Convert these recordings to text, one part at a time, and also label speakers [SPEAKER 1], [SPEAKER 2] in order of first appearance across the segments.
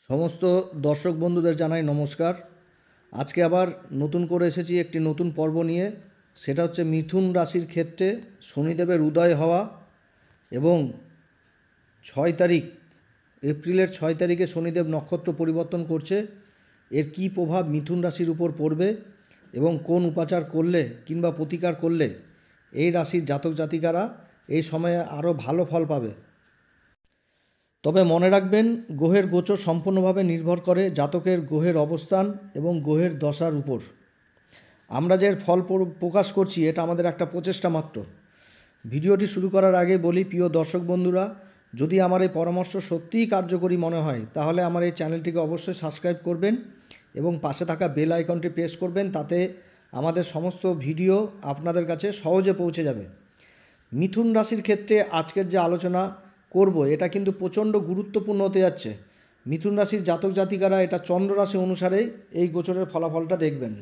[SPEAKER 1] সমস্ত দর্শক বন্ধুদের জানাই নমস্কার। আজকে আবার নতুন করে এসেছি একটি নতুন পর্ব নিয়ে। সেটা হচ্ছে মিথুন রাশির ক্ষেত্রে শনিদেবের উদয় হওয়া এবং 6 তারিখ, এপ্রিলের 6 তারিখে শনিদেব নক্ষত্র পরিবর্তন করছে। এর কী প্রভাব মিথুন রাশির উপর পড়বে এবং কোন উপাচার করলে কিংবা প্রতিকার করলে এই রাশির জাতক জাতিকারা এই সময়ে আরও ভালো ফল পাবে। তবে মনে রাখবেন, গ্রহের গোচর সম্পূর্ণভাবে নির্ভর করে জাতকের গ্রহের অবস্থান এবং গ্রহের দশার উপর। আমরা যে ফল প্রকাশ করছি এটা আমাদের একটা প্রচেষ্টা মাত্র। ভিডিওটি শুরু করার আগে বলি, প্রিয় দর্শক বন্ধুরা, যদি আমার এই পরামর্শ সত্যিই কার্যকরী মনে হয় তাহলে আমার এই চ্যানেলটিকে অবশ্যই সাবস্ক্রাইব করবেন এবং পাশে থাকা বেল আইকনটি প্রেস করবেন। তাতে আমাদের সমস্ত ভিডিও আপনাদের কাছে সহজে পৌঁছে যাবে। মিথুন রাশির ক্ষেত্রে আজকের যে আলোচনা করব এটা কিন্তু প্রচণ্ড গুরুত্বপূর্ণ হতে যাচ্ছে। মিথুন রাশির জাতক জাতিকারা এটা চন্দ্র রাশি অনুসারে এই গোচরের ফলাফলটা দেখবেন।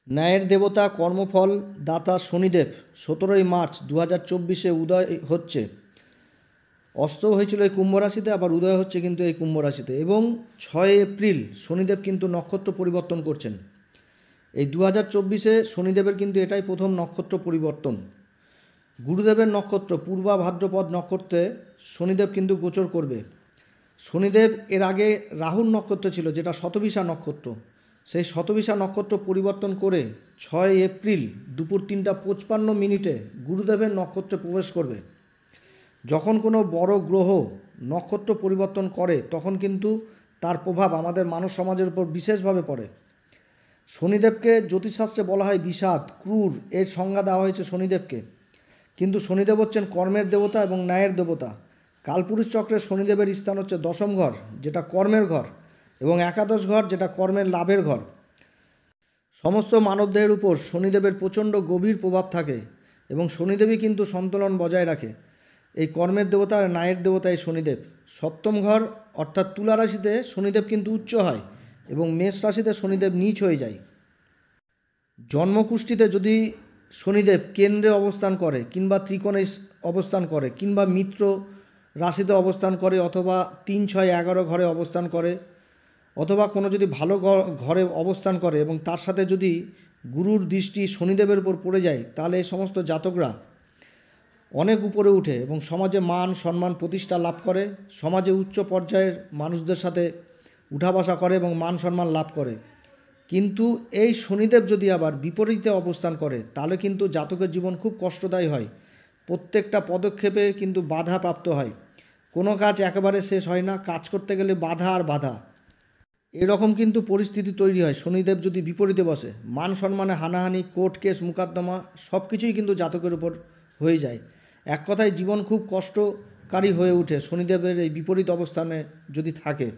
[SPEAKER 1] ন্যায়ের দেবতা, কর্মফল দাতা শনিদেব 17ই মার্চ 2024 উদয় হচ্ছে। অস্ত হয়েছিল এই কুম্ভ রাশিতে, আবার উদয় হচ্ছে কিন্তু এই কুম্ভ রাশিতে। এবং 6 এপ্রিল শনিদেব কিন্তু নক্ষত্র পরিবর্তন করছেন। এই 2024 শনিদেবের কিন্তু এটাই প্রথম নক্ষত্র পরিবর্তন। গুরুদেবের নক্ষত্র পূর্বা ভাদ্রপদ নক্ষত্রে শনিদেব কিন্তু গোচর করবে। শনিদেব এর আগে রাহুর নক্ষত্র ছিল, যেটা শতভিষা নক্ষত্র। সেই শতভিষা নক্ষত্র পরিবর্তন করে 6 এপ্রিল দুপুর 3:55 গুরুদেবের নক্ষত্রে প্রবেশ করবে। যখন কোনো বড় গ্রহ নক্ষত্র পরিবর্তন করে তখন কিন্তু তার প্রভাব আমাদের মানব সমাজের উপর বিশেষভাবে পড়ে। শনিদেবকে জ্যোতিষশাস্ত্রে বলা হয় বিষাদ, ক্রূর, এর সংজ্ঞা দেওয়া হয়েছে শনিদেবকে। কিন্তু শনিদেব হচ্ছেন কর্মের দেবতা এবং ন্যায়ের দেবতা। কালপুরুষ চক্রের শনিদেবের স্থান হচ্ছে 10ম ঘর, যেটা কর্মের ঘর, এবং একাদশ ঘর, যেটা কর্মের লাভের ঘর। সমস্ত মানবদেহের উপর শনিদেবের প্রচণ্ড গভীর প্রভাব থাকে এবং শনিদেবই কিন্তু সন্তুলন বজায় রাখে। এই কর্মের দেবতা আর ন্যায়ের দেবতা এই শনিদেব। 7ম ঘর অর্থাৎ তুলা রাশিতে শনিদেব কিন্তু উচ্চ হয় এবং মেষ রাশিতে শনিদেব নীচ হয়ে যায়। জন্মকুষ্ঠিতে যদি শনিদেব কেন্দ্রে অবস্থান করে কিংবা ত্রিকোণে অবস্থান করে কিংবা মিত্র রাশিতে অবস্থান করে অথবা 3, 6, 11 ঘরে অবস্থান করে অথবা কোনো যদি ভালো ঘরে অবস্থান করে এবং তার সাথে যদি গুরুর দৃষ্টি শনিদেবের উপর পড়ে যায়, তাহলে এই সমস্ত জাতকরা অনেক উপরে উঠে এবং সমাজে মান সম্মান প্রতিষ্ঠা লাভ করে, সমাজে উচ্চ পর্যায়ের মানুষদের সাথে উঠা বসা করে এবং মান সম্মান লাভ করে। কিন্তু এই শনিদেব যদি আবার বিপরীতে অবস্থান করে তাহলে কিন্তু জাতকের জীবন খুব কষ্টদায়ী হয়। প্রত্যেকটা পদক্ষেপে কিন্তু বাধা প্রাপ্ত হয়। কোনো কাজ একেবারে শেষ হয় না, কাজ করতে গেলে বাধা আর বাধা, এরকম কিন্তু পরিস্থিতি তৈরি হয় শনিদেব যদি বিপরীতে বসে। মান সম্মানে হানাহানি, কোর্ট কেস, মুকদ্দমা সব কিছুই কিন্তু জাতকের উপর হয়ে যায়। এক কথায় জীবন খুব কষ্টকারী হয়ে ওঠে শনিদেবের এই বিপরীত অবস্থানে যদি থাকে।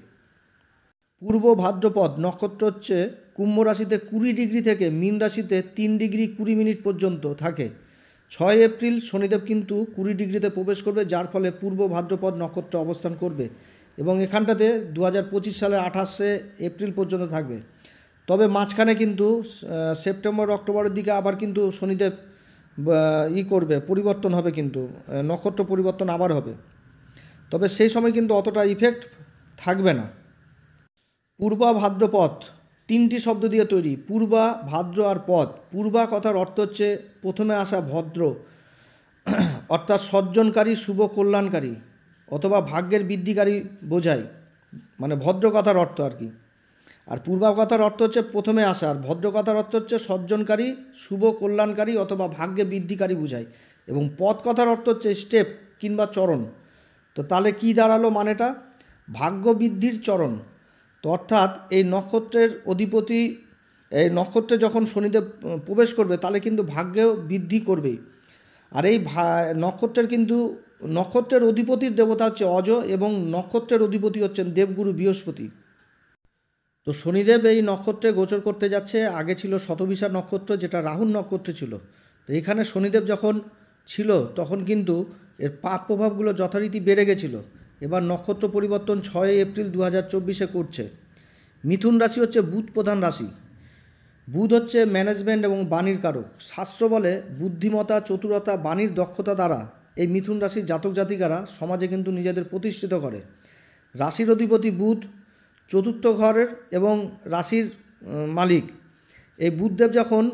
[SPEAKER 1] পূর্ব ভাদ্রপদ নক্ষত্র হচ্ছে কুম্ভ রাশিতে 20 ডিগ্রি থেকে মীন রাশিতে 3 ডিগ্রি 20 মিনিট পর্যন্ত থাকে। 6 এপ্রিল শনিদেব কিন্তু 20 ডিগ্রিতে প্রবেশ করবে, যার ফলে পূর্ব ভাদ্রপদ নক্ষত্র অবস্থান করবে এবং এখানটাতে 2025 সালের 28 এপ্রিল পর্যন্ত থাকবে। তবে মাঝখানে কিন্তু সেপ্টেম্বর অক্টোবরের দিকে আবার কিন্তু শনিদেব করবে, পরিবর্তন হবে, কিন্তু নক্ষত্র পরিবর্তন আবার হবে। তবে সেই সময় কিন্তু অতটা ইফেক্ট থাকবে না। পূর্বা ভাদ্রপদ 3টি শব্দ দিয়ে তৈরি, পূর্বা, ভাদ্র আর পদ। পূর্বা কথার অর্থ হচ্ছে প্রথমে আসা ভদ্র, অর্থাৎ সজ্জনকারী, শুভ কল্যাণকারী অথবা ভাগ্যের বৃদ্ধিকারী বোঝায়, মানে ভদ্র কথার অর্থ আর কি। আর পূর্বা কথার অর্থ হচ্ছে প্রথমে আসা, আর ভদ্র কথার অর্থ হচ্ছে সজ্জনকারী, শুভ কল্যাণকারী অথবা ভাগ্যে বৃদ্ধিকারী বোঝায়। এবং পদ কথার অর্থ হচ্ছে স্টেপ কিংবা চরণ। তো তাহলে কি দাঁড়ালো মানেটা? ভাগ্য বৃদ্ধির চরণ। তো অর্থাৎ এই নক্ষত্রের অধিপতি, এই নক্ষত্রে যখন শনিদেব প্রবেশ করবে তাহলে কিন্তু ভাগ্যেও বৃদ্ধি করবেই। আর এই নক্ষত্রের অধিপতির দেবতা হচ্ছে অজ এবং নক্ষত্রের অধিপতি হচ্ছেন দেবগুরু বৃহস্পতি। তো শনিদেব এই নক্ষত্রে গোচর করতে যাচ্ছে। আগে ছিল শতভিষা নক্ষত্র, যেটা রাহুর নক্ষত্রে ছিল। তো এখানে শনিদেব যখন ছিল তখন কিন্তু এর পাপ প্রভাবগুলো যথারীতি বেড়ে গেছিলো। এবার নক্ষত্র পরিবর্তন 6 এপ্রিল 2024 করছে। মিথুন রাশি হচ্ছে বুধ প্রধান রাশি। বুধ হচ্ছে ম্যানেজমেন্ট এবং বাণীর কারক। শাস্ত্র বলে বুদ্ধিমত্তা, চতুরতা, বাণীর দক্ষতা দ্বারা এই মিথুন রাশির জাতক জাতিকারা সমাজে কিন্তু নিজেদের প্রতিষ্ঠিত করে। রাশির অধিপতি বুধ, চতুর্থ ঘরের এবং রাশির মালিক এই বুধদেব যখন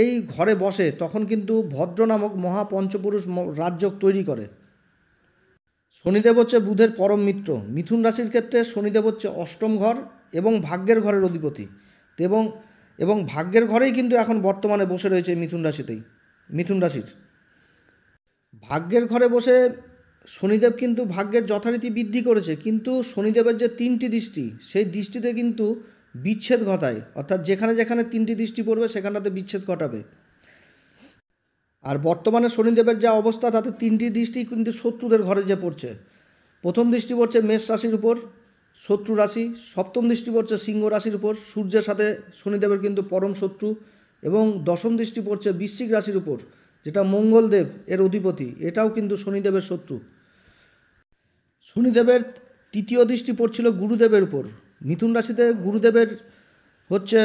[SPEAKER 1] এই ঘরে বসে তখন কিন্তু ভদ্র নামক মহাপঞ্চপুরুষ রাজযোগ তৈরি করে। শনিদেব হচ্ছে বুধের পরম মিত্র। মিথুন রাশির ক্ষেত্রে শনিদেব হচ্ছে অষ্টম ঘর এবং ভাগ্যের ঘরের অধিপতি এবং এবং ভাগ্যের ঘরেই কিন্তু এখন বর্তমানে বসে রয়েছে মিথুন রাশির ভাগ্যের ঘরে বসে শনিদেব কিন্তু ভাগ্যের যথারীতি বৃদ্ধি করেছে, কিন্তু শনিদেবের যে 3টি দৃষ্টি সেই দৃষ্টিতে কিন্তু বিচ্ছেদ ঘটায়, অর্থাৎ যেখানে যেখানে 3টি দৃষ্টি পড়বে সেখানটাতে বিচ্ছেদ ঘটাবে। আর বর্তমানে শনিদেবের যা অবস্থা তাতে 3টি দৃষ্টি কিন্তু শত্রুদের ঘরে যে পড়ছে। প্রথম দৃষ্টি পড়ছে মেষ রাশির উপর, শত্রু রাশি। সপ্তম দৃষ্টি পড়ছে সিংহ রাশির উপর, সূর্যের সাথে শনিদেবের কিন্তু পরম শত্রু। এবং দশম দৃষ্টি পড়ছে বৃশ্চিক রাশির উপর, যেটা মঙ্গলদেব এর অধিপতি, এটাও কিন্তু শনিদেবের শত্রু। শনিদেবের তৃতীয় দৃষ্টি পড়ছিল গুরুদেবের উপর। মিথুন রাশিতে গুরুদেবের হচ্ছে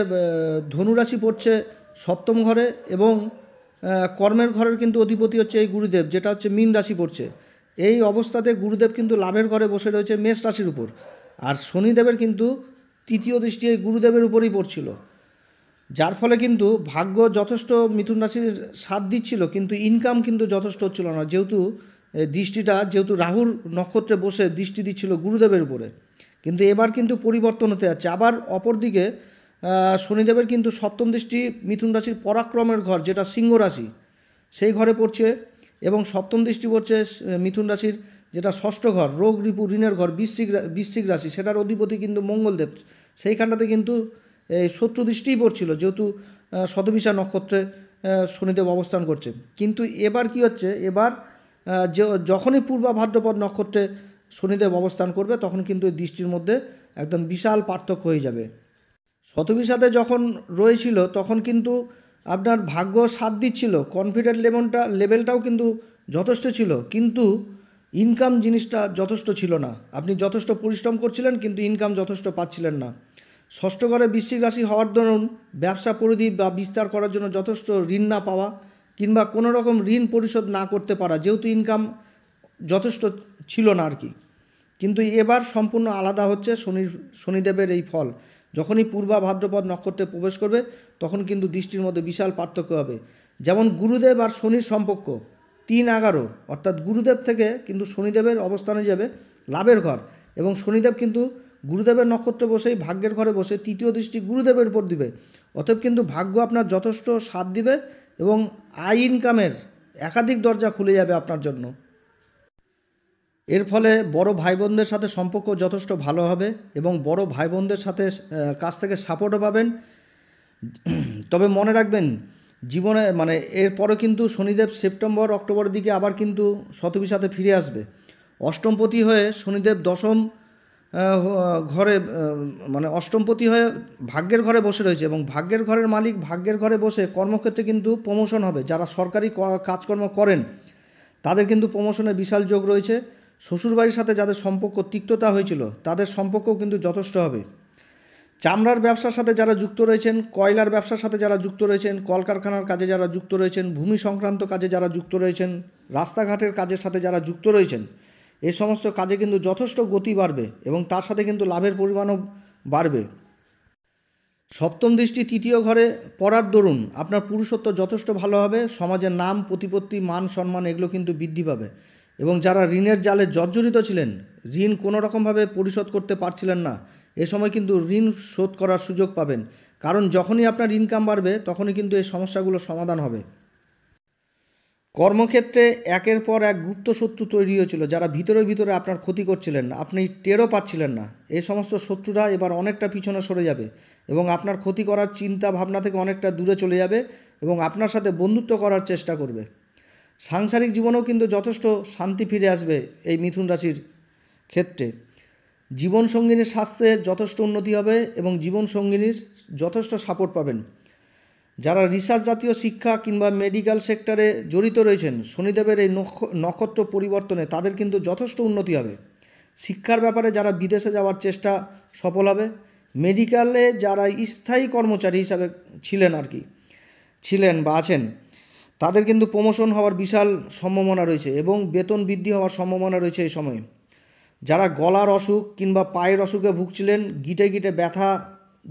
[SPEAKER 1] ধনুরাশি পড়ছে সপ্তম ঘরে এবং কর্মের ঘরের কিন্তু অধিপতি হচ্ছে এই গুরুদেব, যেটা হচ্ছে মীন রাশি পড়ছে। এই অবস্থাতে গুরুদেব কিন্তু লাভের ঘরে বসে রয়েছে মেষ রাশির উপর, আর শনিদেবের কিন্তু তৃতীয় দৃষ্টি এই গুরুদেবের উপরই পড়ছিল, যার ফলে কিন্তু ভাগ্য যথেষ্ট মিথুন রাশির সাথ দিচ্ছিল, কিন্তু ইনকাম কিন্তু যথেষ্ট হচ্ছিল না, যেহেতু রাহুর নক্ষত্রে বসে দৃষ্টি দিচ্ছিল গুরুদেবের উপরে। কিন্তু এবার কিন্তু পরিবর্তন হতে যাচ্ছে। আবার অপরদিকে শনিদেবের কিন্তু সপ্তম দৃষ্টি মিথুন রাশির পরাক্রমের ঘর, যেটা সিংহ রাশি, সেই ঘরে পড়ছে এবং সপ্তম দৃষ্টি পড়ছে মিথুন রাশির যেটা ষষ্ঠ ঘর, রোগ রিপু ঋণের ঘর, বৃশ্চিক রাশি, সেটার অধিপতি কিন্তু মঙ্গলদেব। সেইখানটাতে কিন্তু এই শত্রু দৃষ্টিই পড়ছিল, যেহেতু শতবিশা নক্ষত্রে শনিদেব অবস্থান করছে। কিন্তু এবার কি হচ্ছে, এবার যখনই পূর্বা ভাদ্রপদ নক্ষত্রে শনিদেব অবস্থান করবে তখন কিন্তু এই দৃষ্টির মধ্যে একদম বিশাল পার্থক্য হয়ে যাবে। শতবিশাতে যখন রয়েছিল তখন কিন্তু আপনার ভাগ্য সাথ দিচ্ছিল, কনফিডেন্ট লেভেলটাও কিন্তু যথেষ্ট ছিল, কিন্তু ইনকাম জিনিসটা যথেষ্ট ছিল না। আপনি যথেষ্ট পরিশ্রম করছিলেন কিন্তু ইনকাম যথেষ্ট পাচ্ছিলেন না। ষষ্ঠ ঘরে বৃশ্চিক রাশি হওয়ার দরুন ব্যবসা পরিধি বা বিস্তার করার জন্য যথেষ্ট ঋণ না পাওয়া কিংবা কোনো রকম ঋণ পরিশোধ না করতে পারা, যেহেতু ইনকাম যথেষ্ট ছিল না আর কি। কিন্তু এবার সম্পূর্ণ আলাদা হচ্ছে শনিদেবের এই ফল। যখনই পূর্বা ভাদ্রপদ নক্ষত্রে প্রবেশ করবে তখন কিন্তু দৃষ্টির মধ্যে বিশাল পার্থক্য হবে। যেমন গুরুদেব আর শনির সম্পর্ক 3-11, অর্থাৎ গুরুদেব থেকে কিন্তু শনিদেবের অবস্থানে যাবে লাভের ঘর, এবং শনিদেব কিন্তু গুরুদেবের নক্ষত্রে বসেই ভাগ্যের ঘরে বসে তৃতীয় দৃষ্টি গুরুদেবের উপর দিবে। অতএব কিন্তু ভাগ্য আপনার যথেষ্ট সাথ দিবে এবং আয় ইনকামের একাধিক দরজা খুলে যাবে আপনার জন্য। এর ফলে বড় ভাই বোনদের সাথে সম্পর্ক যথেষ্ট ভালো হবে এবং বড় ভাই বোনদের সাথে কাছ থেকে সাপোর্টও পাবেন। তবে মনে রাখবেন, জীবনে এরপরে কিন্তু শনিদেব সেপ্টেম্বর অক্টোবরের দিকে আবার কিন্তু শতবিশাতে ফিরে আসবে। অষ্টমপতি হয়ে শনিদেব দশম ঘরে অষ্টমপতি হয়ে ভাগ্যের ঘরে বসে রয়েছে এবং ভাগ্যের ঘরের মালিক ভাগ্যের ঘরে বসে কর্মক্ষেত্রে কিন্তু প্রমোশন হবে। যারা সরকারি কাজকর্ম করেন তাদের কিন্তু প্রমোশনের বিশাল যোগ রয়েছে। শ্বশুরবাড়ির সাথে যাদের সম্পর্ক তিক্ততা হয়েছিল তাদের সম্পর্কও কিন্তু যথেষ্ট হবে। চামড়ার ব্যবসার সাথে যারা যুক্ত রয়েছেন, কয়লার ব্যবসার সাথে যারা যুক্ত রয়েছেন, কলকারখানার কাজে যারা যুক্ত রয়েছেন, ভূমি সংক্রান্ত কাজে যারা যুক্ত রয়েছেন, রাস্তাঘাটের কাজের সাথে যারা যুক্ত রয়েছেন, এই সমস্ত কাজে কিন্তু যথেষ্ট গতি বাড়বে এবং তার সাথে কিন্তু লাভের পরিমাণও বাড়বে। সপ্তম দৃষ্টি তৃতীয় ঘরে পড়ার দরুন আপনার পুরুষত্ব যথেষ্ট ভালো হবে, সমাজের নাম প্রতিপত্তি মান সম্মান এগুলো কিন্তু বৃদ্ধি পাবে। এবং যারা ঋণের জালে জর্জরিত ছিলেন, ঋণ কোনো রকমভাবে পরিশোধ করতে পারছিলেন না, এ সময় কিন্তু ঋণ শোধ করার সুযোগ পাবেন, কারণ যখনই আপনার ইনকাম বাড়বে তখনই কিন্তু এই সমস্যাগুলো সমাধান হবে। কর্মক্ষেত্রে একের পর এক গুপ্ত শত্রু তৈরি হয়েছিল, যারা ভিতরে আপনার ক্ষতি করছিলেন, আপনি টেরও পাচ্ছিলেন না। এই সমস্ত শত্রুরা এবার অনেকটা পিছনে সরে যাবে এবং আপনার ক্ষতি করার চিন্তা ভাবনা থেকে অনেকটা দূরে চলে যাবে এবং আপনার সাথে বন্ধুত্ব করার চেষ্টা করবে। সাংসারিক জীবনেও কিন্তু যথেষ্ট শান্তি ফিরে আসবে এই মিথুন রাশির ক্ষেত্রে। জীবনসঙ্গিনীর স্বাস্থ্যে যথেষ্ট উন্নতি হবে এবং জীবনসঙ্গিনীর যথেষ্ট সাপোর্ট পাবেন। যারা রিসার্চ জাতীয় শিক্ষা কিংবা মেডিকেল সেক্টরে জড়িত রয়েছেন, শনিদেবের এই নক্ষত্র পরিবর্তনে তাদের কিন্তু যথেষ্ট উন্নতি হবে। শিক্ষার ব্যাপারে যারা বিদেশে যাওয়ার চেষ্টা সফল হবে। মেডিকেলে যারা স্থায়ী কর্মচারী হিসাবে ছিলেন বা আছেন, তাদের কিন্তু প্রমোশন হওয়ার বিশাল সম্ভাবনা রয়েছে এবং বেতন বৃদ্ধি হওয়ার সম্ভাবনা রয়েছে এই সময়ে। যারা গলার অসুখ কিংবা পায়ের অসুখে ভুগছিলেন, গিটে গিটে ব্যথা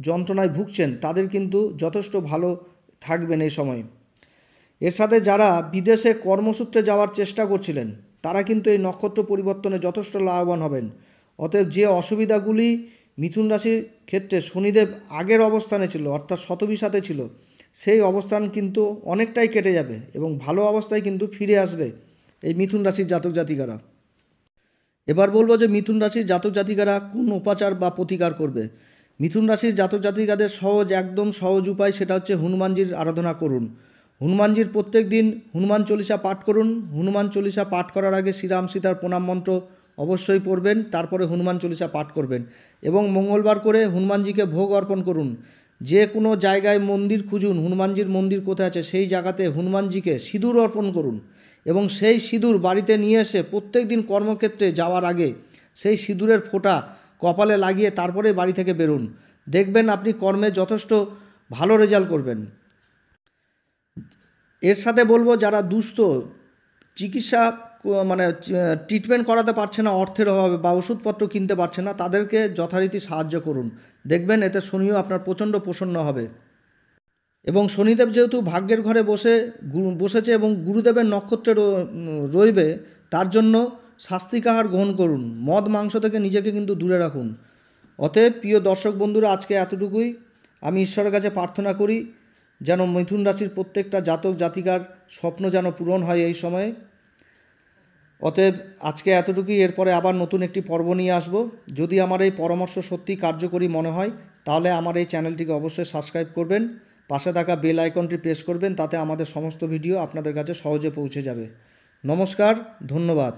[SPEAKER 1] যন্ত্রণায় ভুগছেন, তাদের কিন্তু যথেষ্ট ভালো থাকবেন এই সময়। এর সাথে যারা বিদেশে কর্মসূত্রে যাওয়ার চেষ্টা করছিলেন, তারা কিন্তু এই নক্ষত্র পরিবর্তনে যথেষ্ট লাভবান হবেন। অতএব যে অসুবিধাগুলি মিথুন রাশির ক্ষেত্রে শনিদেব আগের অবস্থানে ছিল, অর্থাৎ শতবিশাতে ছিল, সেই অবস্থান কিন্তু অনেকটাই কেটে যাবে এবং ভালো অবস্থায় কিন্তু ফিরে আসবে এই মিথুন রাশির জাতক জাতিকারা। এবার বলবো যে মিথুন রাশির জাতক জাতিকারা কোন উপাচার বা প্রতিকার করবে। মিথুন রাশির জাতক জাতিকাদের সহজ, একদম সহজ উপায়, সেটা হচ্ছে হনুমানজির আরাধনা করুন। হনুমানজির প্রত্যেক দিন হনুমান চল্লিশা পাঠ করুন। হনুমান চল্লিশা পাঠ করার আগে শ্রীরাম সীতার প্রণাম মন্ত্র অবশ্যই পড়বেন, তারপরে হনুমান চল্লিশা পাঠ করবেন এবং মঙ্গলবার করে হনুমানজিকে ভোগ অর্পণ করুন। যে কোনো জায়গায় মন্দির খুঁজুন, হনুমানজির মন্দির কোথায় আছে সেই জায়গাতে হনুমানজিকে সিঁদুর অর্পণ করুন এবং সেই সিঁদুর বাড়িতে নিয়ে এসে প্রত্যেক দিন কর্মক্ষেত্রে যাওয়ার আগে সেই সিঁদুরের ফোঁটা কপালে লাগিয়ে তারপরে বাড়ি থেকে বেরুন। দেখবেন আপনি কর্মে যথেষ্ট ভালো রেজাল্ট করবেন। এর সাথে বলবো যারা দুস্থ, চিকিৎসা মানে ট্রিটমেন্ট করাতে পারছে না অর্থের অভাবে বা ওষুধপত্র কিনতে পারছে না, তাদেরকে যথারীতি সাহায্য করুন। দেখবেন এতে শনিও আপনার প্রচণ্ড প্রসন্ন হবে। এবং শনিদেব যেহেতু ভাগ্যের ঘরে বসেছে এবং গুরুদেবের নক্ষত্রে রইবে, তার জন্য সাত্ত্বিক আহার গ্রহণ করুন। মদ মাংস থেকে নিজেকে কিন্তু দূরে রাখুন। অতএব প্রিয় দর্শক বন্ধুরা, আজকে এতটুকুই। আমি ঈশ্বরের কাছে প্রার্থনা করি যেন মিথুন রাশির প্রত্যেকটা জাতক জাতিকার স্বপ্ন যেন পূরণ হয় এই সময়ে। অতএব আজকে এতটুকুই। এরপরে আবার নতুন একটি পর্ব নিয়ে আসব। যদি আমার এই পরামর্শ সত্যি কার্যকরী মনে হয়, তাহলে আমার এই চ্যানেলটিকে অবশ্যই সাবস্ক্রাইব করবেন, পাশে থাকা বেল আইকনটি প্রেস করবেন, তাতে আমাদের সমস্ত ভিডিও আপনাদের কাছে সহজে পৌঁছে যাবে। নমস্কার, ধন্যবাদ।